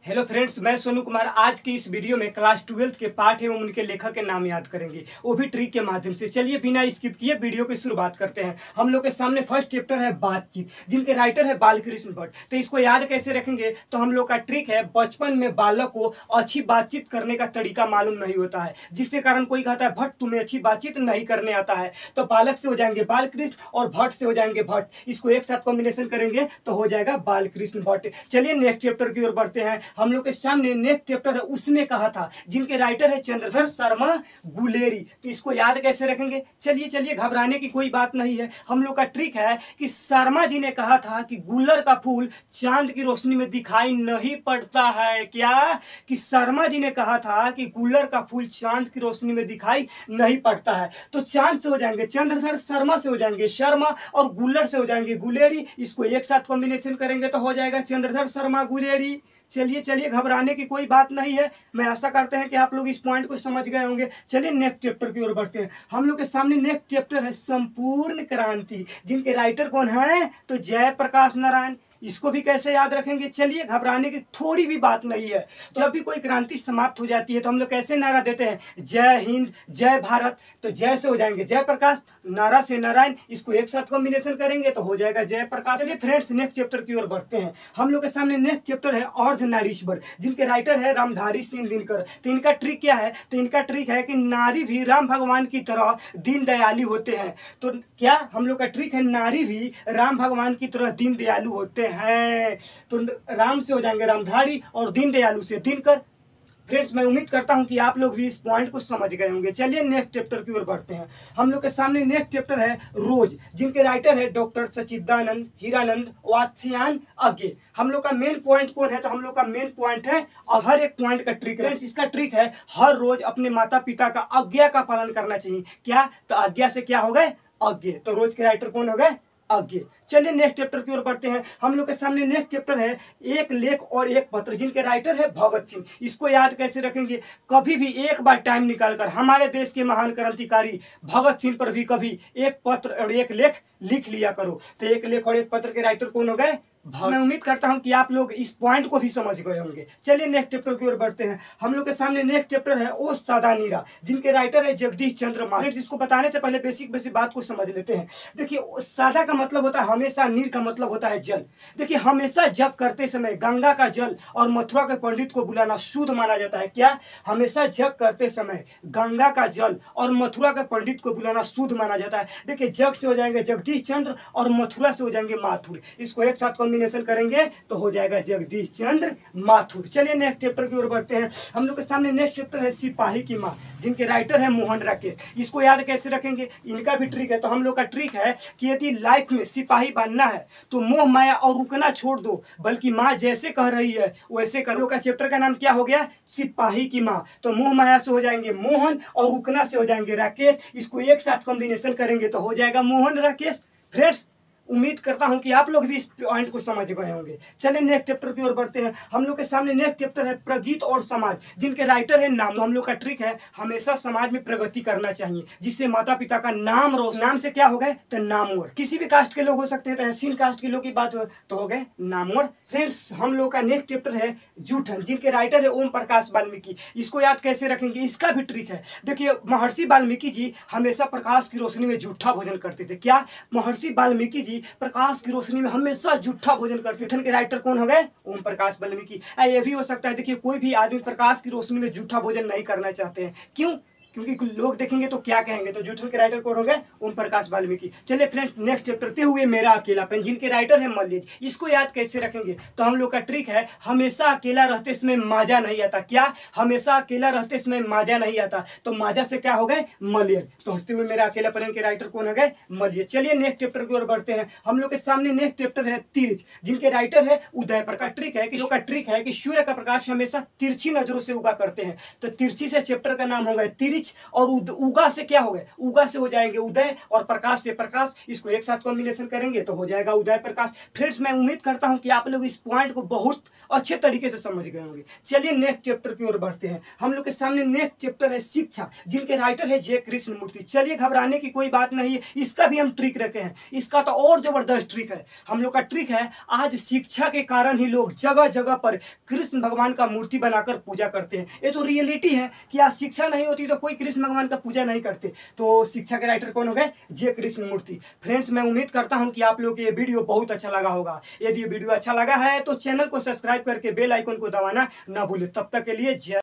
Hello friends, मैं सोनू कुमार। आज की इस वीडियो में क्लास 12th के पाठ एवं उनके लेखक के नाम याद करेंगे, वो भी ट्रिक के माध्यम से। चलिए बिना स्किप किए वीडियो की शुरुआत करते हैं। हम लोग के सामने फर्स्ट चैप्टर है बातचीत, जिनके राइटर है बालकृष्ण भट्ट। तो इसको याद कैसे रखेंगे, तो हम लोग का ट्रिक है, बचपन में बालक को अच्छी बातचीत करने का तरीका मालूम नहीं होता है, जिसके कारण कोई कहता है भट्ट तुम्हें अच्छी बातचीत नहीं करने आता है, तो बालक से हो जाएंगे बालकृष्ण और भट्ट से हो जाएंगे भट्ट। इसको एक साथ कॉम्बिनेशन करेंगे तो हो जाएगा बालकृष्ण भट्ट। चलिए नेक्स्ट चैप्टर की ओर बढ़ते हैं। हम लोग के सामने नेक्स्ट चैप्टर है उसने कहा था, जिनके राइटर है चंद्रधर शर्मा गुलेरी। तो इसको याद कैसे रखेंगे, चलिए घबराने की कोई बात नहीं है। हम लोग का ट्रिक है कि शर्मा जी ने कहा था कि गुलर का फूल चांद की रोशनी में दिखाई नहीं पड़ता है। क्या कि शर्मा जी ने कहा था कि गुलर का फूल चांद की रोशनी में दिखाई नहीं पड़ता है। तो चांद से हो जाएंगे चंद्रधर, शर्मा से हो जाएंगे शर्मा और गुलर से हो जाएंगे गुलेरी। इसको एक साथ कॉम्बिनेशन करेंगे तो हो जाएगा चंद्रधर शर्मा गुलेरी। चलिए घबराने की कोई बात नहीं है। मैं आशा करते हैं कि आप लोग इस पॉइंट को समझ गए होंगे। चलिए नेक्स्ट चैप्टर की ओर बढ़ते हैं। हम लोग के सामने नेक्स्ट चैप्टर है संपूर्ण क्रांति, जिनके राइटर कौन है, तो जयप्रकाश नारायण। इसको भी कैसे याद रखेंगे, चलिए घबराने की थोड़ी भी बात नहीं है। जब भी कोई क्रांति समाप्त हो जाती है तो हम लोग कैसे नारा देते हैं, जय हिंद जय भारत। तो जय से हो जाएंगे जयप्रकाश, नारा से नारायण। इसको एक साथ कॉम्बिनेशन करेंगे तो हो जाएगा जयप्रकाश। चलिए फ्रेंड्स नेक्स्ट चैप्टर की ओर बढ़ते हैं। हम लोग के सामने नेक्स्ट चैप्टर है अर्धनारीश्वर, जिनके राइटर है रामधारी सिंह दिनकर। तो इनका ट्रिक क्या है, तो इनका ट्रिक है कि नारी भी राम भगवान की तरह दीन दयालु होते हैं। तो क्या हम लोग का ट्रिक है, नारी भी राम भगवान की तरह दीन दयालु होते हैं। तो राम से हो जाएंगे रामधारी और दीन दयालु से दिनकर। फ्रेंड्स मैं उम्मीद करता हूं कि आप लोग भी इस पॉइंट को समझ गए होंगे। चलिए नेक्स्ट चैप्टर की ओर बढ़ते हैं। हम लोग के सामने नेक्स्ट चैप्टर है रोज, जिनके राइटर है डॉक्टर सच्चिदानंद हीरानंद वात्स्यायन अज्ञे। हम लोग का मेन पॉइंट कौन है, तो हम लोग का मेन पॉइंट है और हर एक पॉइंट का ट्रिक है। इसका ट्रिक है हर रोज अपने माता पिता का आज्ञा का पालन करना चाहिए। क्या, तो आज्ञा से क्या हो गए, अज्ञे। तो रोज के राइटर कौन हो गए, अज्ञे। चलिए नेक्स्ट चैप्टर की ओर बढ़ते हैं। हम लोग के सामने नेक्स्ट चैप्टर है एक लेख और एक पत्र, जिनके राइटर है भगत सिंह। इसको याद कैसे रखेंगे, कभी भी एक बार टाइम निकालकर हमारे देश के महान क्रांतिकारी भगत सिंह पर भी कभी एक पत्र और एक लेख लिख लिया करो। तो एक लेख और एक पत्र के राइटर कौन हो गए, मैं उम्मीद करता हूं कि आप लोग इस पॉइंट को भी समझ गए होंगे। चलिए नेक्स्ट चैप्टर की ओर बढ़ते हैं। हम लोग के सामने नेक्स्ट चैप्टर है ओ सादा नीरा, जिनके राइटर है जगदीश चंद्र मालिक। इसको बताने से पहले बेसिक बात को समझ लेते हैं। देखिए सादा का मतलब होता है हमेशा, नीर का मतलब होता है जल। देखिए हमेशा जप करते समय गंगा का जल और मथुरा के पंडित को बुलाना शुद्ध माना जाता है। क्या, हमेशा जप करते समय गंगा का जल और मथुरा के पंडित को बुलाना शुद्ध माना जाता है। देखिए जग से हो जाएंगे जगदीश चंद्र और मथुरा से हो जाएंगे माथुर। इसको एक साथ कॉम्बिनेशन करेंगे तो हो जाएगा जगदीश चंद्र माथुर। चलिए नेक्स्ट चैप्टर की ओर बढ़ते हैं। हम लोग के सामने नेक्स्ट चैप्टर है सिपाही की मां, जिनके राइटर है मोहन राकेश। इसको याद कैसे रखेंगे, इनका भी ट्रिक है। तो हम लोग का ट्रिक है कि यदि लाइफ में सिपाही बनना है तो मोह माया और रुकना छोड़ दो, बल्कि माँ जैसे कह रही है वैसे करो। का चैप्टर का नाम क्या हो गया, सिपाही की माँ। तो मोह माया से हो जाएंगे मोहन और रुकना से हो जाएंगे राकेश। इसको एक साथ कॉम्बिनेशन करेंगे तो हो जाएगा मोहन राकेश। फ्रेंड्स उम्मीद करता हूं कि आप लोग भी इस पॉइंट को समझ गए होंगे। चलिए नेक्स्ट चैप्टर की ओर बढ़ते हैं। हम लोग के सामने नेक्स्ट चैप्टर है प्रगति और समाज, जिनके राइटर है नाम। हम लोग का ट्रिक है हमेशा समाज में प्रगति करना चाहिए, जिससे माता पिता का नाम रोशन। नाम से क्या हो गए, तो नामवर। किसी भी कास्ट के लोग हो सकते हैं, तहसीन कास्ट के लोग की बात हो तो हो गए नामवर। फ्रेंड्स हम लोग का नेक्स्ट चैप्टर है जूठन, जिनके राइटर है ओम प्रकाश वाल्मीकि। इसको याद कैसे रखेंगे, इसका भी ट्रिक है। देखिए महर्षि वाल्मीकि जी हमेशा प्रकाश की रोशनी में जूठा भोजन करते थे। क्या, महर्षि वाल्मीकि जी प्रकाश की रोशनी में हमेशा जूठा भोजन करते। जूठन के राइटर कौन हो गए, ओम प्रकाश वाल्मीकि। ये भी हो सकता है, देखिए कोई भी आदमी प्रकाश की रोशनी में जूठा भोजन नहीं करना चाहते हैं। क्यों, क्योंकि लोग देखेंगे तो क्या कहेंगे। तो जूठन के राइटर कौन हो गए, ओम प्रकाश वाल्मीकि। चलिए फ्रेंड्स नेक्स्ट चैप्टर ते हुए मेरा अकेलापन, जिनके राइटर है मल्लिज। इसको याद कैसे रखेंगे, तो हम लोग का ट्रिक है हमेशा अकेला रहते समय मजा नहीं आता। क्या, हमेशा अकेला रहते समय मजा नहीं आता। तो मजा से क्या हो गए, मलियज। तो हंसते हुए मेरा अकेलापन के राइटर कौन हो गए, मलियज। चलिए नेक्स्ट चैप्टर की ओर बढ़ते हैं। हम लोग के सामने नेक्स्ट चैप्टर है तिरछ, जिनके राइटर है उदय प्रकाश। ट्रिक है कि सूर्य का प्रकाश हमेशा तिरछी नजरों से उगा करते हैं। तो तिरछी से चैप्टर का नाम होगा तिरछ नीच, और उगा से क्या हो गए, उगा से हो जाएंगे उदय, और प्रकाश से प्रकाश। इसको एक साथ कॉम्बिनेशन करेंगे तो हो जाएगा उदय प्रकाश। फ्रेंड्स, मैं उम्मीद करता हूं कि आप लोग इस पॉइंट को बहुत अच्छे तरीके से समझ गए होंगे। चलिए नेक्स्ट चैप्टर की ओर बढ़ते हैं। हम लोग के सामने नेक्स्ट चैप्टर है शिक्षा, जिनके राइटर है जे कृष्णमूर्ति। चलिए, घबराने की कोई बात नहीं है, इसका भी हम ट्रिक रखे हैं। इसका तो और जबरदस्त ट्रिक है। हम लोग का ट्रिक है, आज शिक्षा के कारण ही लोग जगह जगह पर कृष्ण भगवान का मूर्ति बनाकर पूजा करते हैं। ये तो रियलिटी है कि आज शिक्षा नहीं होती तो कोई कृष्ण भगवान का पूजा नहीं करते। तो शिक्षा के राइटर कौन हो गए, जे कृष्णमूर्ति। फ्रेंड्स, मैं उम्मीद करता हूं कि आप लोग को ये वीडियो बहुत अच्छा लगा होगा। यदि ये वीडियो अच्छा लगा है तो चैनल को सब्सक्राइब करके बेल आइकन को दबाना ना भूलें। तब तक के लिए जय